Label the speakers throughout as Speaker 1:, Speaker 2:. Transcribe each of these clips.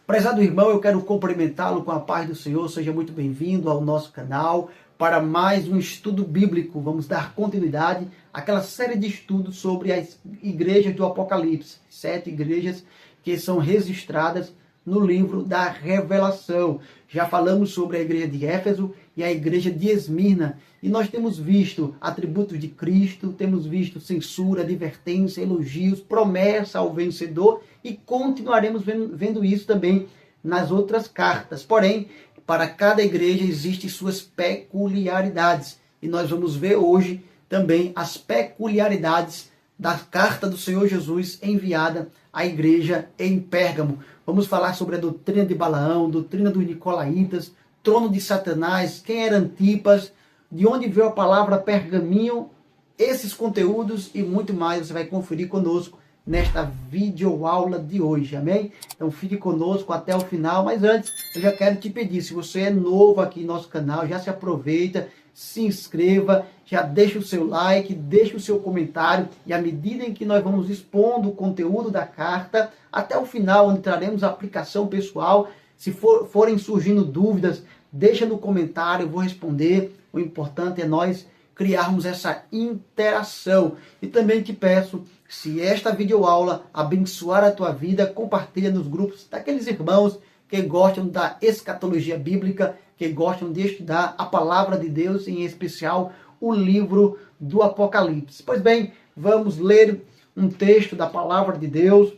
Speaker 1: Prezado irmão, eu quero cumprimentá-lo com a paz do Senhor. Seja muito bem-vindo ao nosso canal para mais um estudo bíblico. Vamos dar continuidade àquela série de estudos sobre as igrejas do Apocalipse. 7 igrejas que são registradas no livro da Revelação. Já falamos sobre a igreja de Éfeso e a igreja de Esmirna. E nós temos visto atributos de Cristo, temos visto censura, advertência, elogios, promessa ao vencedor e continuaremos vendo isso também nas outras cartas. Porém, para cada igreja existem suas peculiaridades. E nós vamos ver hoje também as peculiaridades da carta do Senhor Jesus enviada à igreja em Pérgamo. Vamos falar sobre a doutrina de Balaão, doutrina dos Nicolaítas, trono de Satanás, quem era Antipas, de onde veio a palavra pergaminho, esses conteúdos e muito mais você vai conferir conosco nesta videoaula de hoje, amém? Então fique conosco até o final, mas antes eu já quero te pedir, se você é novo aqui no nosso canal, já se aproveita, se inscreva, já deixa o seu like, deixa o seu comentário e à medida em que nós vamos expondo o conteúdo da carta, até o final, onde traremos a aplicação pessoal, se forem surgindo dúvidas, deixa no comentário, eu vou responder. O importante é nós criarmos essa interação. E também te peço, se esta videoaula abençoar a tua vida, compartilha nos grupos daqueles irmãos que gostam da escatologia bíblica, que gostam de estudar a palavra de Deus, em especial o livro do Apocalipse. Pois bem, vamos ler um texto da palavra de Deus,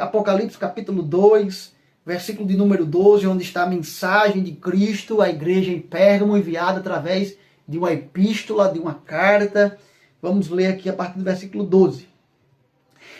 Speaker 1: Apocalipse capítulo 2, versículo de número 12, onde está a mensagem de Cristo à igreja em Pérgamo, enviada através de uma epístola, de uma carta. Vamos ler aqui a partir do versículo 12.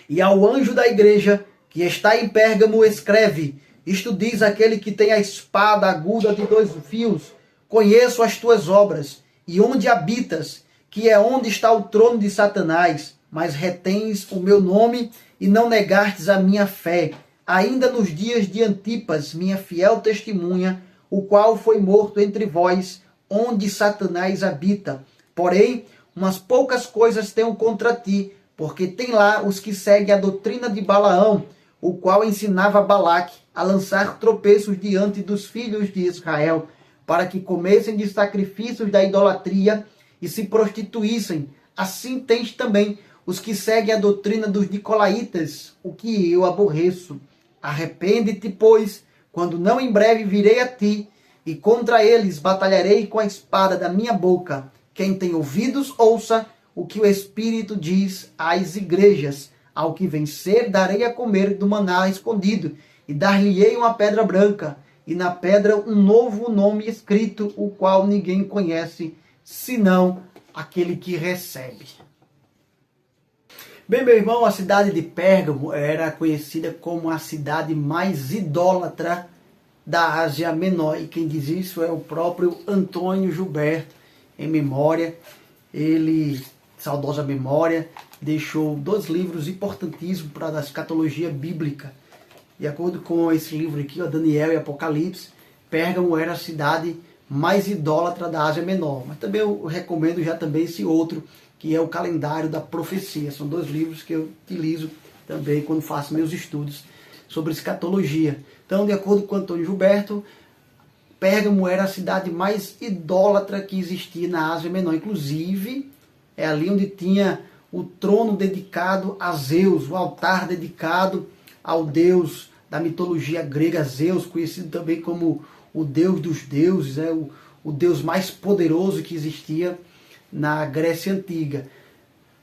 Speaker 1: E ao anjo da igreja que está em Pérgamo escreve: isto diz aquele que tem a espada aguda de 2 fios: conheço as tuas obras, e onde habitas, que é onde está o trono de Satanás, mas retens o meu nome e não negastes a minha fé, ainda nos dias de Antipas, minha fiel testemunha, o qual foi morto entre vós, onde Satanás habita. Porém, umas poucas coisas tenho contra ti, porque tem lá os que seguem a doutrina de Balaão, o qual ensinava Balaque a lançar tropeços diante dos filhos de Israel, para que comessem de sacrifícios da idolatria e se prostituíssem. Assim tens também os que seguem a doutrina dos Nicolaítas, o que eu aborreço. Arrepende-te, pois, quando não em breve virei a ti, e contra eles batalharei com a espada da minha boca. Quem tem ouvidos, ouça o que o Espírito diz às igrejas. Ao que vencer, darei a comer do maná escondido, e dar-lhe-ei uma pedra branca, e na pedra um novo nome escrito, o qual ninguém conhece, senão aquele que recebe. Bem, meu irmão, a cidade de Pérgamo era conhecida como a cidade mais idólatra da Ásia Menor. E quem diz isso é o próprio Antônio Gilberto, em memória. Ele, saudosa memória, deixou 2 livros importantíssimos para a escatologia bíblica. De acordo com esse livro aqui, Daniel e Apocalipse, Pérgamo era a cidade mais idólatra da Ásia Menor. Mas também eu recomendo já também esse outro, que é o Calendário da Profecia. São 2 livros que eu utilizo também quando faço meus estudos sobre escatologia. Então, de acordo com Antônio Gilberto, Pérgamo era a cidade mais idólatra que existia na Ásia Menor. Inclusive, é ali onde tinha o trono dedicado a Zeus, o altar dedicado ao deus da mitologia grega, Zeus, conhecido também como o deus dos deuses, o deus mais poderoso que existia na Grécia Antiga.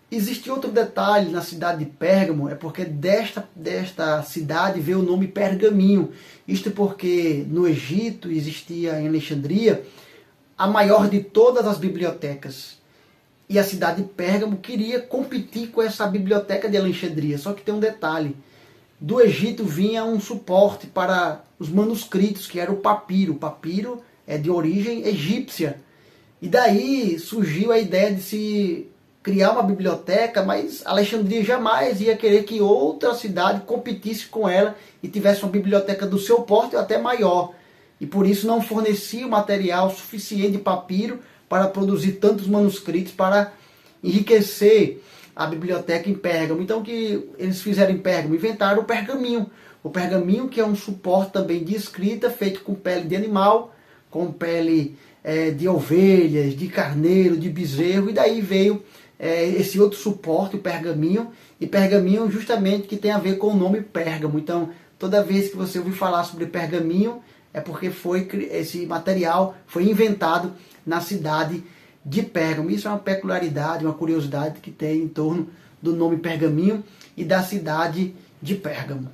Speaker 1: Existe outro detalhe na cidade de Pérgamo, é porque desta cidade veio o nome Pergaminho. Isto porque no Egito existia, em Alexandria, a maior de todas as bibliotecas. E a cidade de Pérgamo queria competir com essa biblioteca de Alexandria. Só que tem um detalhe: do Egito vinha um suporte para os manuscritos, que era o papiro. O papiro é de origem egípcia. E daí surgiu a ideia de se criar uma biblioteca, mas Alexandria jamais ia querer que outra cidade competisse com ela e tivesse uma biblioteca do seu porte ou até maior. E por isso não fornecia o material suficiente de papiro para produzir tantos manuscritos para enriquecer a biblioteca em Pérgamo. Então o que eles fizeram em Pérgamo? Inventaram o pergaminho. O pergaminho, que é um suporte também de escrita, feito com pele de animal, com pele de ovelhas, de carneiro, de bezerro, e daí veio esse outro suporte, o pergaminho, e pergaminho justamente que tem a ver com o nome Pérgamo. Então, toda vez que você ouvir falar sobre pergaminho, é porque esse material foi inventado na cidade de Pérgamo. Isso é uma peculiaridade, uma curiosidade que tem em torno do nome pergaminho e da cidade de Pérgamo.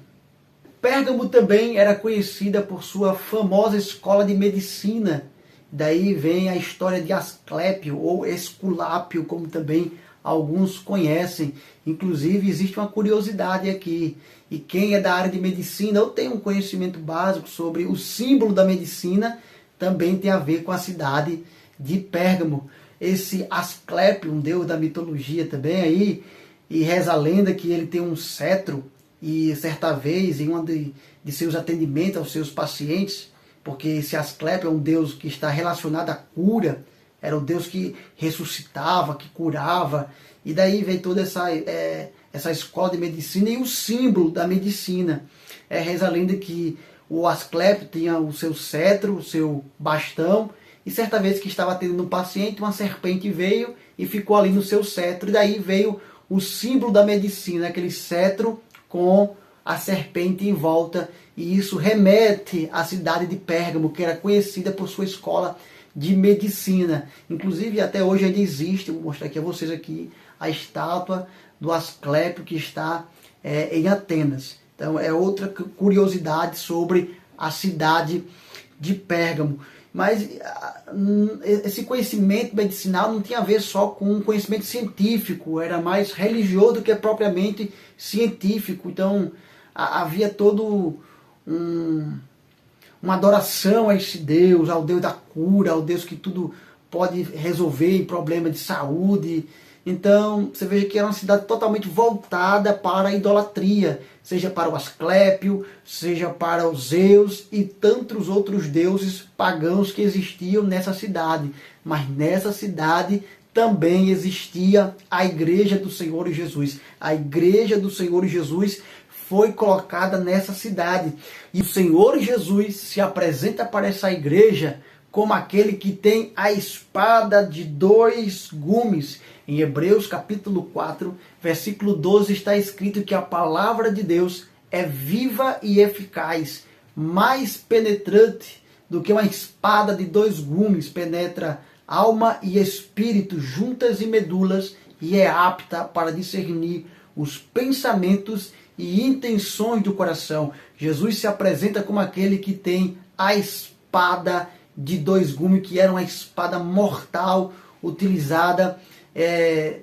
Speaker 1: Pérgamo também era conhecida por sua famosa escola de medicina. Daí vem a história de Asclépio ou Esculápio, como também alguns conhecem. Inclusive existe uma curiosidade aqui. E quem é da área de medicina ou tem um conhecimento básico sobre o símbolo da medicina, também tem a ver com a cidade de Pérgamo. Esse Asclépio, um deus da mitologia também aí, e reza a lenda que ele tem um cetro, e certa vez, em um de seus atendimentos aos seus pacientes, porque esse Asclépio é um deus que está relacionado à cura, era o deus que ressuscitava, que curava, e daí vem toda essa escola de medicina e o símbolo da medicina. Reza a lenda que o Asclépio tinha o seu cetro, o seu bastão, e certa vez que estava atendendo um paciente, uma serpente veio e ficou ali no seu cetro, e daí veio o símbolo da medicina, aquele cetro com a serpente em volta, e isso remete à cidade de Pérgamo, que era conhecida por sua escola de medicina. Inclusive até hoje ainda existe, vou mostrar aqui a vocês aqui, a estátua do Asclépio que está em Atenas. Então é outra curiosidade sobre a cidade de Pérgamo. Mas esse conhecimento medicinal não tinha a ver só com conhecimento científico, era mais religioso do que propriamente científico. Então havia todo uma adoração a esse Deus, ao Deus da cura, ao Deus que tudo pode resolver em problema de saúde. Então você veja que era uma cidade totalmente voltada para a idolatria, seja para o Asclépio, seja para os Zeus e tantos outros deuses pagãos que existiam nessa cidade. Mas nessa cidade também existia a Igreja do Senhor Jesus. A Igreja do Senhor Jesus foi colocada nessa cidade. E o Senhor Jesus se apresenta para essa igreja como aquele que tem a espada de dois gumes. Em Hebreus capítulo 4, versículo 12 está escrito que a palavra de Deus é viva e eficaz, mais penetrante do que uma espada de dois gumes, penetra alma e espírito, juntas e medulas, e é apta para discernir os pensamentos e intenções do coração. Jesus se apresenta como aquele que tem a espada de dois gumes, que era uma espada mortal utilizada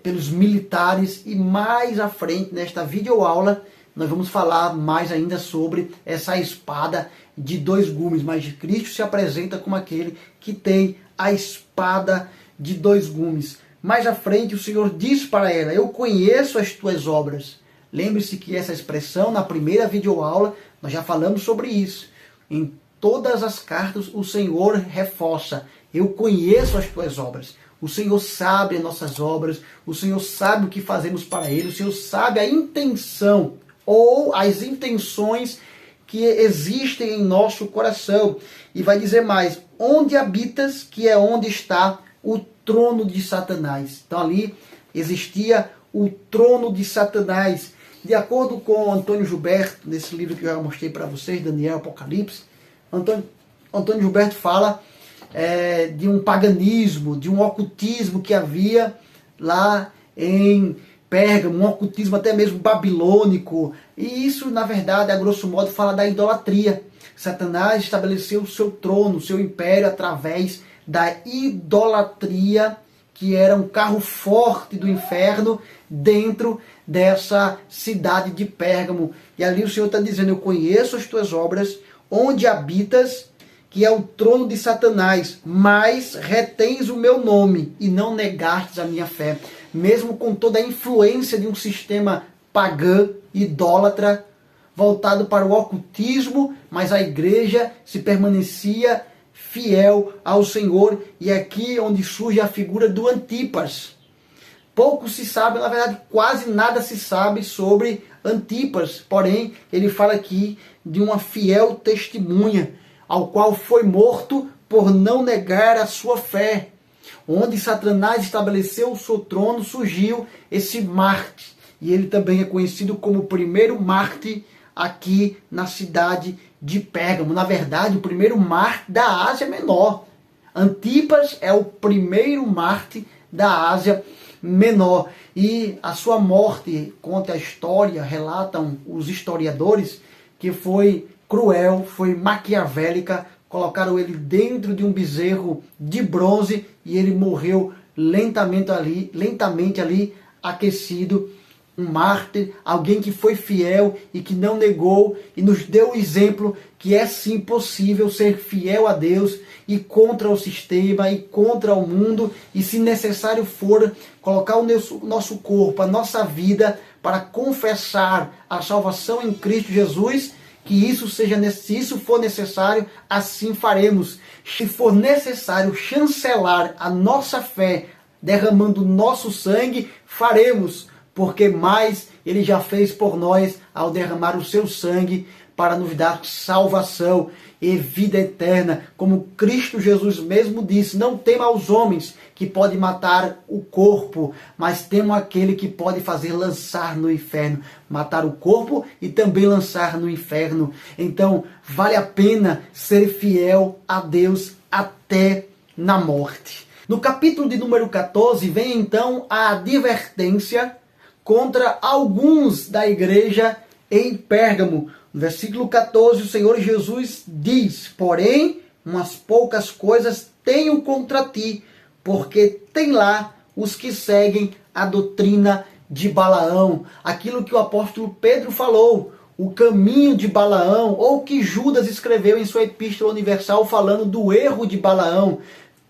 Speaker 1: pelos militares, e mais à frente nesta videoaula nós vamos falar mais ainda sobre essa espada de dois gumes, mas Cristo se apresenta como aquele que tem a espada de dois gumes. Mais à frente o Senhor diz para ela: eu conheço as tuas obras. Lembre-se que essa expressão, na primeira videoaula, nós já falamos sobre isso. Em todas as cartas, o Senhor reforça: eu conheço as tuas obras. O Senhor sabe as nossas obras, o Senhor sabe o que fazemos para Ele, o Senhor sabe a intenção ou as intenções que existem em nosso coração. E vai dizer mais: onde habitas, que é onde está o trono de Satanás. Então ali existia o trono de Satanás. De acordo com Antônio Gilberto, nesse livro que eu já mostrei para vocês, Daniel Apocalipse, Antônio Gilberto fala de um paganismo, de um ocultismo que havia lá em Pérgamo, um ocultismo até mesmo babilônico. E isso, na verdade, a grosso modo, fala da idolatria. Satanás estabeleceu o seu trono, o seu império, através da idolatria, que era um carro forte do inferno dentro dessa cidade de Pérgamo. E ali o Senhor está dizendo: eu conheço as tuas obras, onde habitas, que é o trono de Satanás, mas retens o meu nome e não negastes a minha fé. Mesmo com toda a influência de um sistema pagão, idólatra, voltado para o ocultismo, mas a igreja se permanecia fiel ao Senhor. E é aqui onde surge a figura do Antipas. Pouco se sabe, na verdade quase nada se sabe sobre Antipas, porém ele fala aqui de uma fiel testemunha, ao qual foi morto por não negar a sua fé. Onde Satanás estabeleceu o seu trono, surgiu esse Marte. E ele também é conhecido como o primeiro Marte aqui na cidade de Pérgamo. Na verdade, o primeiro Marte da Ásia Menor. Antipas é o primeiro Marte da Ásia Menor. E a sua morte, conta a história, relatam os historiadores, que foi cruel, foi maquiavélica. Colocaram ele dentro de um bezerro de bronze e ele morreu lentamente ali aquecido. Um mártir, alguém que foi fiel e que não negou e nos deu o exemplo que é sim possível ser fiel a Deus e contra o sistema e contra o mundo, e se necessário for, colocar o nosso corpo, a nossa vida para confessar a salvação em Cristo Jesus, se isso for necessário, assim faremos. Se for necessário chancelar a nossa fé, derramando nosso sangue, faremos, porque mais ele já fez por nós ao derramar o seu sangue para nos dar salvação e vida eterna. Como Cristo Jesus mesmo disse, não tema aos homens que pode matar o corpo, mas tema aquele que pode fazer lançar no inferno. Matar o corpo e também lançar no inferno. Então, vale a pena ser fiel a Deus até na morte. No capítulo de número 14, vem então a advertência contra alguns da igreja em Pérgamo. No versículo 14, o Senhor Jesus diz: porém, umas poucas coisas tenho contra ti, porque tem lá os que seguem a doutrina de Balaão. Aquilo que o apóstolo Pedro falou, o caminho de Balaão, ou que Judas escreveu em sua epístola universal falando do erro de Balaão.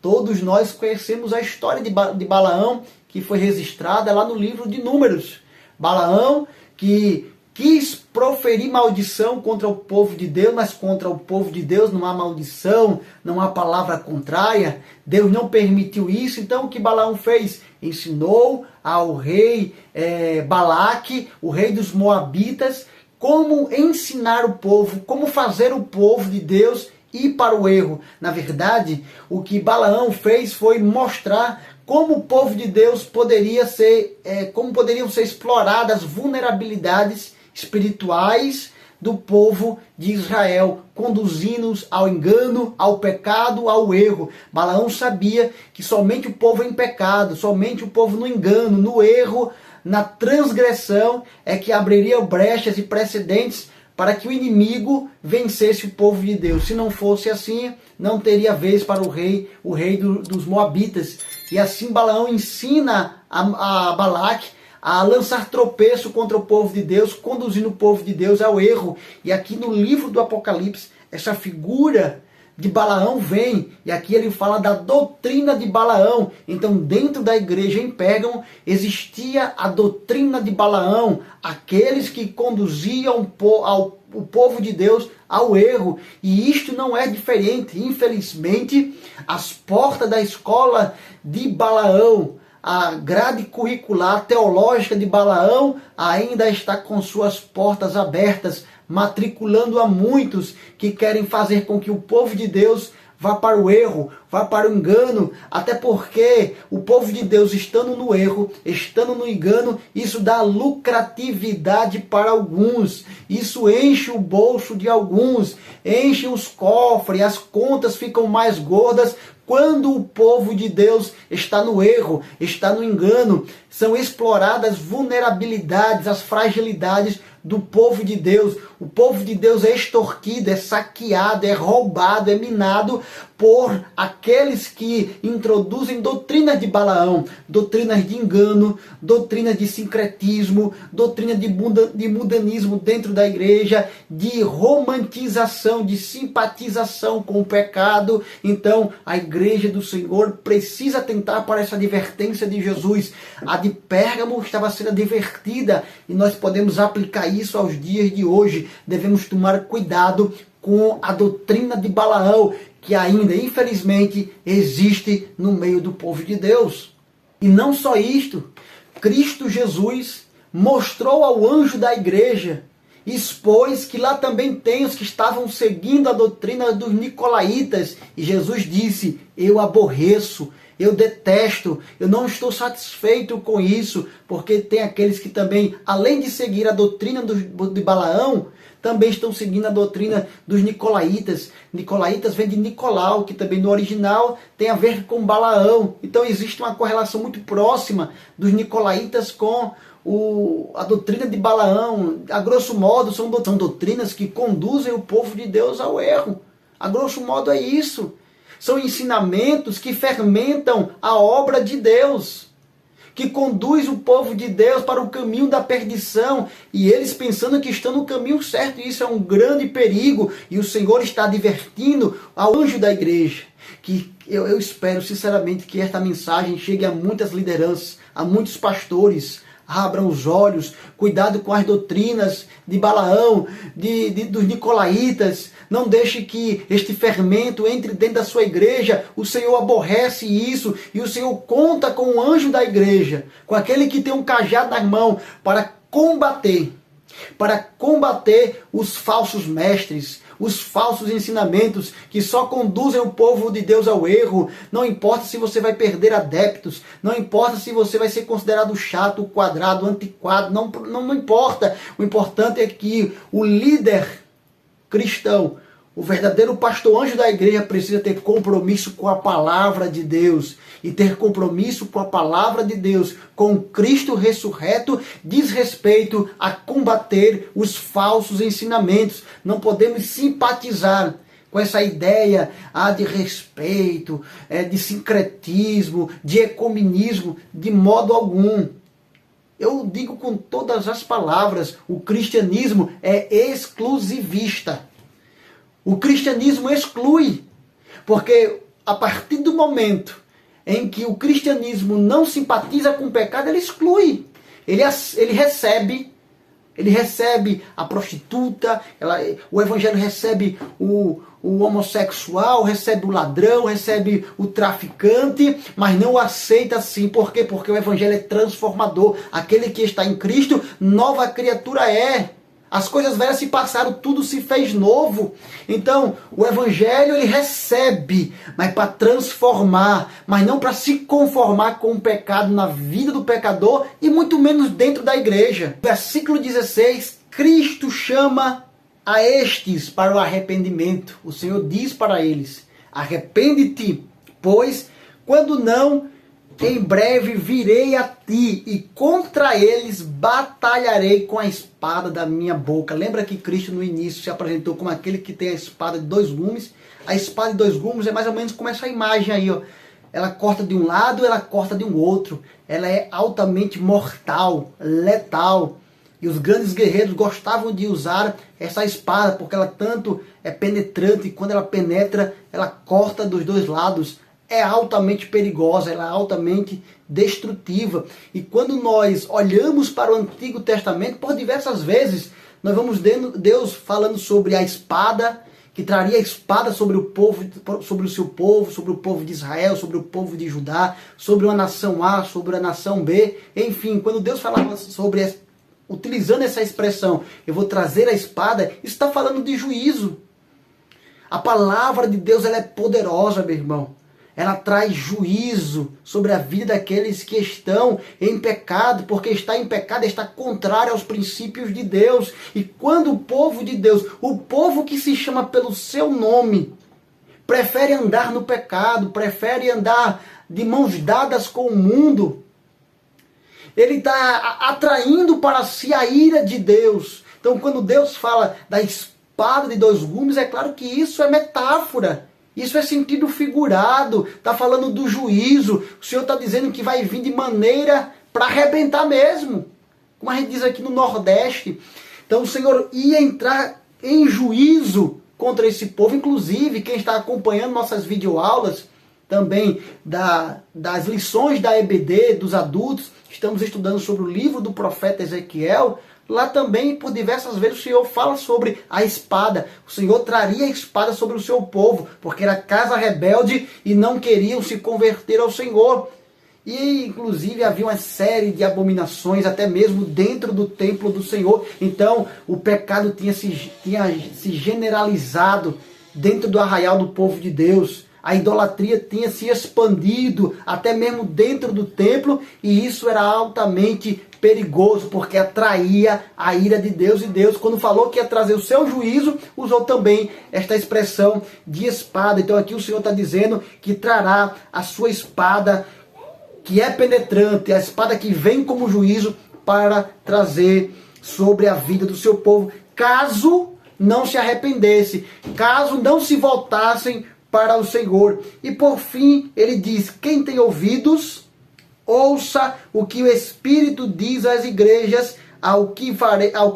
Speaker 1: Todos nós conhecemos a história de Balaão, que foi registrada lá no livro de Números. Balaão que quis proferir maldição contra o povo de Deus, mas contra o povo de Deus não há maldição, não há palavra contrária. Deus não permitiu isso. Então o que Balaão fez? Ensinou ao rei Balaque, o rei dos Moabitas, como ensinar o povo, como fazer o povo de Deus ir para o erro. Na verdade, o que Balaão fez foi mostrar como o povo de Deus como poderiam ser exploradas as vulnerabilidades espirituais do povo de Israel, conduzindo-os ao engano, ao pecado, ao erro. Balaão sabia que somente o povo em pecado, somente o povo no engano, no erro, na transgressão, é que abriria brechas e precedentes para que o inimigo vencesse o povo de Deus. Se não fosse assim, não teria vez para o rei dos Moabitas. E assim Balaão ensina a Balaque a lançar tropeço contra o povo de Deus, conduzindo o povo de Deus ao erro. E aqui no livro do Apocalipse, essa figura de Balaão vem, e aqui ele fala da doutrina de Balaão. Então, dentro da igreja em Pérgamo, existia a doutrina de Balaão, aqueles que conduziam o povo de Deus ao erro. E isto não é diferente. Infelizmente, as portas da escola de Balaão, a grade curricular teológica de Balaão ainda está com suas portas abertas, matriculando a muitos que querem fazer com que o povo de Deus vá para o erro, vá para o engano, até porque o povo de Deus estando no erro, estando no engano, isso dá lucratividade para alguns, isso enche o bolso de alguns, enche os cofres, as contas ficam mais gordas. Quando o povo de Deus está no erro, está no engano, são exploradas vulnerabilidades, as fragilidades do povo de Deus. O povo de Deus é extorquido, é saqueado, é roubado, é minado por aqueles que introduzem doutrinas de Balaão, doutrinas de engano, doutrinas de sincretismo, doutrina de mundanismo dentro da igreja, de romantização, de simpatização com o pecado. Então, a igreja do Senhor precisa atentar para essa advertência de Jesus. A de Pérgamo estava sendo advertida e nós podemos aplicar isso aos dias de hoje. Devemos tomar cuidado com a doutrina de Balaão, que ainda, infelizmente, existe no meio do povo de Deus. E não só isto, Cristo Jesus mostrou ao anjo da igreja expôs que lá também tem os que estavam seguindo a doutrina dos nicolaítas. E Jesus disse: eu aborreço, eu detesto, eu não estou satisfeito com isso, porque tem aqueles que também, além de seguir a doutrina de Balaão, também estão seguindo a doutrina dos nicolaítas. Nicolaítas vem de Nicolau, que também no original tem a ver com Balaão. Então existe uma correlação muito próxima dos nicolaítas com a doutrina de Balaão. A grosso modo, são doutrinas que conduzem o povo de Deus ao erro. A grosso modo é isso. São ensinamentos que fermentam a obra de Deus, que conduz o povo de Deus para o caminho da perdição, e eles pensando que estão no caminho certo. E isso é um grande perigo, e o Senhor está advertindo ao anjo da igreja, que eu espero sinceramente que esta mensagem chegue a muitas lideranças, a muitos pastores. Abram os olhos, cuidado com as doutrinas de Balaão, dos nicolaítas. Não deixe que este fermento entre dentro da sua igreja. O Senhor aborrece isso, e o Senhor conta com o anjo da igreja, com aquele que tem um cajado na mão, para combater os falsos mestres, os falsos ensinamentos que só conduzem o povo de Deus ao erro. Não importa se você vai perder adeptos, não importa se você vai ser considerado chato, quadrado, antiquado, não importa. O importante é que o líder cristão, o verdadeiro pastor anjo da igreja, precisa ter compromisso com a palavra de Deus. E ter compromisso com a palavra de Deus, com Cristo ressurreto, diz respeito a combater os falsos ensinamentos. Não podemos simpatizar com essa ideia de respeito, de sincretismo, de ecumenismo, de modo algum. Eu digo com todas as palavras, o cristianismo é exclusivista. O cristianismo exclui, porque a partir do momento em que o cristianismo não simpatiza com o pecado, ele exclui. Ele recebe a prostituta, o evangelho recebe o homossexual, recebe o ladrão, recebe o traficante, mas não o aceita assim. Por quê? Porque o evangelho é transformador. Aquele que está em Cristo, nova criatura é. As coisas velhas se passaram, tudo se fez novo. Então, o evangelho ele recebe, mas para transformar, mas não para se conformar com o pecado na vida do pecador e muito menos dentro da igreja. Versículo 16, Cristo chama a estes para o arrependimento. O Senhor diz para eles: arrepende-te, pois quando não, em breve virei a ti e contra eles batalharei com a espada da minha boca. Lembra que Cristo no início se apresentou como aquele que tem a espada de dois gumes? A espada de dois gumes é mais ou menos como essa imagem aí, ó. Ela corta de um lado, ela corta de um outro. Ela é altamente mortal, letal. E os grandes guerreiros gostavam de usar essa espada, porque ela tanto é penetrante, e quando ela penetra, ela corta dos dois lados. É altamente perigosa, ela é altamente destrutiva. E quando nós olhamos para o Antigo Testamento, por diversas vezes, nós vamos vendo Deus falando sobre a espada, que traria a espada sobre o povo, sobre o seu povo, sobre o povo de Israel, sobre o povo de Judá, sobre uma nação A, sobre a nação B. Enfim, quando Deus falava sobre, utilizando essa expressão, eu vou trazer a espada, isso está falando de juízo. A palavra de Deus ela é poderosa, meu irmão. Ela traz juízo sobre a vida daqueles que estão em pecado, porque estar em pecado está contrário aos princípios de Deus. E quando o povo de Deus, o povo que se chama pelo seu nome, prefere andar no pecado, prefere andar de mãos dadas com o mundo, ele está atraindo para si a ira de Deus. Então quando Deus fala da espada de dois gumes, é claro que isso é metáfora. Isso é sentido figurado, está falando do juízo. O Senhor está dizendo que vai vir de maneira para arrebentar mesmo, como a gente diz aqui no Nordeste. Então o Senhor ia entrar em juízo contra esse povo. Inclusive, quem está acompanhando nossas videoaulas, também das lições da EBD, dos adultos, estamos estudando sobre o livro do profeta Ezequiel. Lá também, por diversas vezes, o Senhor fala sobre a espada. O Senhor traria a espada sobre o seu povo, porque era casa rebelde e não queriam se converter ao Senhor. e inclusive havia uma série de abominações até mesmo dentro do templo do Senhor. Então o pecado tinha se generalizado dentro do arraial do povo de Deus. A idolatria tinha se expandido até mesmo dentro do templo, e isso era altamente perigoso, porque atraía a ira de Deus. E Deus, quando falou que ia trazer o seu juízo, usou também esta expressão de espada. Então aqui o Senhor está dizendo que trará a sua espada, que é penetrante, a espada que vem como juízo, para trazer sobre a vida do seu povo, caso não se arrependesse, caso não se voltassem para o Senhor. E por fim, ele diz: quem tem ouvidos, ouça o que o Espírito diz às igrejas. Ao que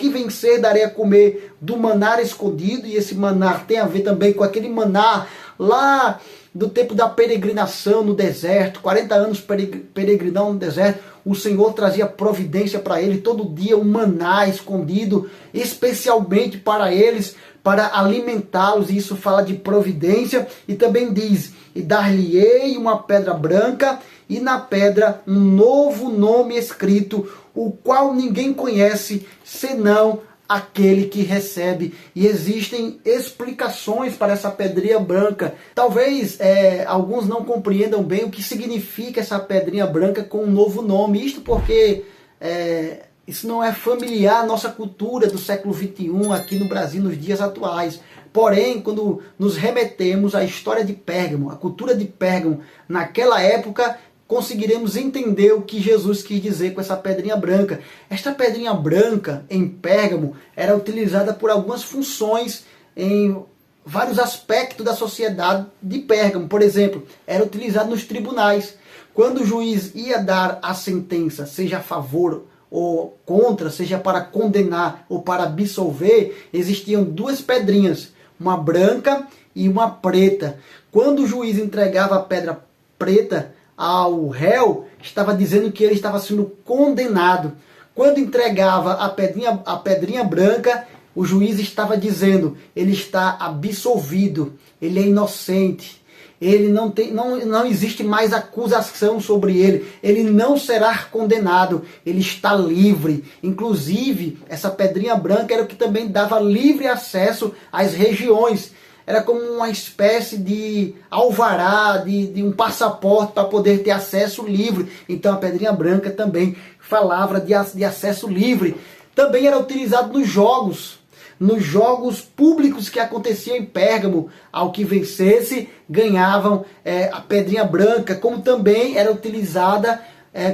Speaker 1: vencer, darei a comer do maná escondido. E esse maná tem a ver também com aquele maná lá do tempo da peregrinação no deserto, 40 anos peregrinando no deserto. O Senhor trazia providência para ele, todo dia um maná escondido, especialmente para eles, para alimentá-los. E isso fala de providência. E também diz: e dar-lhe-ei uma pedra branca, e na pedra um novo nome escrito, o qual ninguém conhece, senão aquele que recebe. E existem explicações para essa pedrinha branca. Talvez alguns não compreendam bem o que significa essa pedrinha branca com um novo nome. Isto porque isso não é familiar à nossa cultura do século XXI aqui no Brasil, nos dias atuais. Porém, quando nos remetemos à história de Pérgamo, a cultura de Pérgamo naquela época, conseguiremos entender o que Jesus quis dizer com essa pedrinha branca. Esta pedrinha branca em Pérgamo era utilizada por algumas funções em vários aspectos da sociedade de Pérgamo. Por exemplo, era utilizado nos tribunais. Quando o juiz ia dar a sentença, seja a favor ou contra, seja para condenar ou para absolver, existiam duas pedrinhas, uma branca e uma preta. Quando o juiz entregava a pedra preta ao réu, estava dizendo que ele estava sendo condenado. Quando entregava a pedrinha branca, o juiz estava dizendo: ele está absolvido, ele é inocente, ele não existe mais acusação sobre ele não será condenado, ele está livre. Inclusive, essa pedrinha branca era o que também dava livre acesso às regiões. Era como uma espécie de alvará, de um passaporte para poder ter acesso livre. Então a pedrinha branca também falava de acesso livre. Também era utilizado nos jogos públicos que aconteciam em Pérgamo. Ao que vencesse, ganhavam a pedrinha branca, como também era utilizada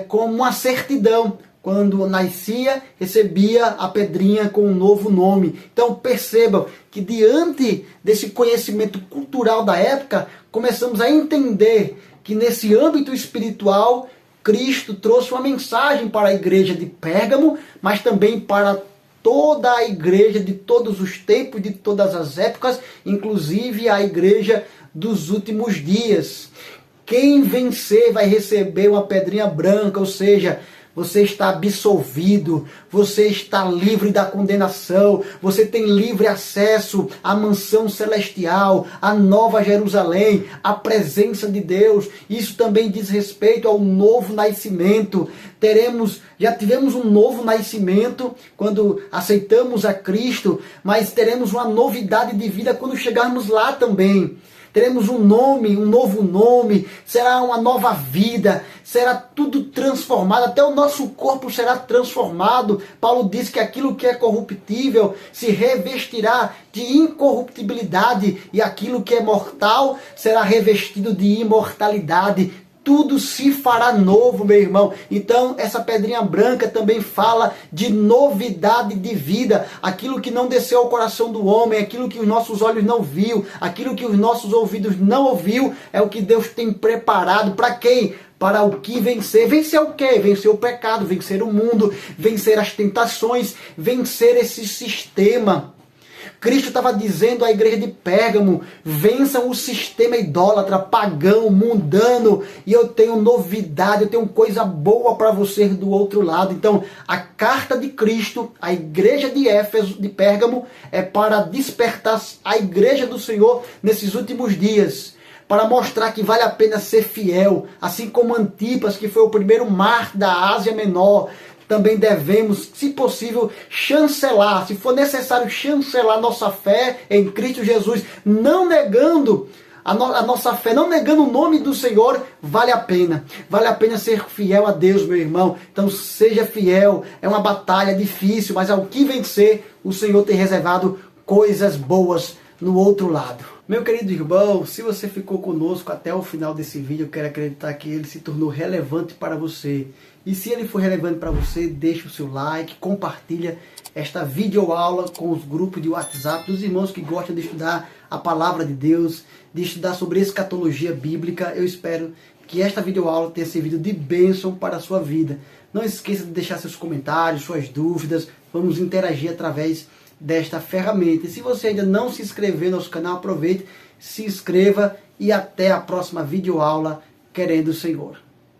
Speaker 1: como uma certidão. Quando nascia, recebia a pedrinha com um novo nome. Então percebam que diante desse conhecimento cultural da época, começamos a entender que nesse âmbito espiritual, Cristo trouxe uma mensagem para a igreja de Pérgamo, mas também para toda a igreja de todos os tempos, de todas as épocas, inclusive a igreja dos últimos dias. Quem vencer vai receber uma pedrinha branca, ou seja, você está absolvido, você está livre da condenação, você tem livre acesso à mansão celestial, à Nova Jerusalém, à presença de Deus. Isso também diz respeito ao novo nascimento. Já tivemos um novo nascimento quando aceitamos a Cristo, mas teremos uma novidade de vida quando chegarmos lá também. Teremos um novo nome, será uma nova vida, será tudo transformado, até o nosso corpo será transformado. Paulo diz que aquilo que é corruptível se revestirá de incorruptibilidade, e aquilo que é mortal será revestido de imortalidade. Tudo se fará novo, meu irmão. Então essa pedrinha branca também fala de novidade de vida. Aquilo que não desceu ao coração do homem, aquilo que os nossos olhos não viu, aquilo que os nossos ouvidos não ouviu, é o que Deus tem preparado para quem? Para o que vencer. Vencer o quê? Vencer o pecado, vencer o mundo, vencer as tentações, vencer esse sistema. Cristo estava dizendo à igreja de Pérgamo: vençam o sistema idólatra, pagão, mundano, e eu tenho novidade, eu tenho coisa boa para você do outro lado. Então, a carta de Cristo, à igreja de Éfeso, de Pérgamo, é para despertar a igreja do Senhor nesses últimos dias, para mostrar que vale a pena ser fiel, assim como Antipas, que foi o primeiro mártir da Ásia Menor. Também devemos, se possível, chancelar, se for necessário chancelar nossa fé em Cristo Jesus, não negando a nossa fé, não negando o nome do Senhor. Vale a pena. Vale a pena ser fiel a Deus, meu irmão. Então seja fiel. É uma batalha difícil, mas ao que vencer, o Senhor tem reservado coisas boas no outro lado. Meu querido irmão, se você ficou conosco até o final desse vídeo, eu quero acreditar que ele se tornou relevante para você. E se ele for relevante para você, deixa o seu like, compartilha esta videoaula com os grupos de WhatsApp dos irmãos que gostam de estudar a palavra de Deus, de estudar sobre escatologia bíblica. Eu espero que esta videoaula tenha servido de bênção para a sua vida. Não esqueça de deixar seus comentários, suas dúvidas. Vamos interagir através desta ferramenta. E se você ainda não se inscreveu no nosso canal, aproveite, se inscreva e até a próxima videoaula, querendo o Senhor.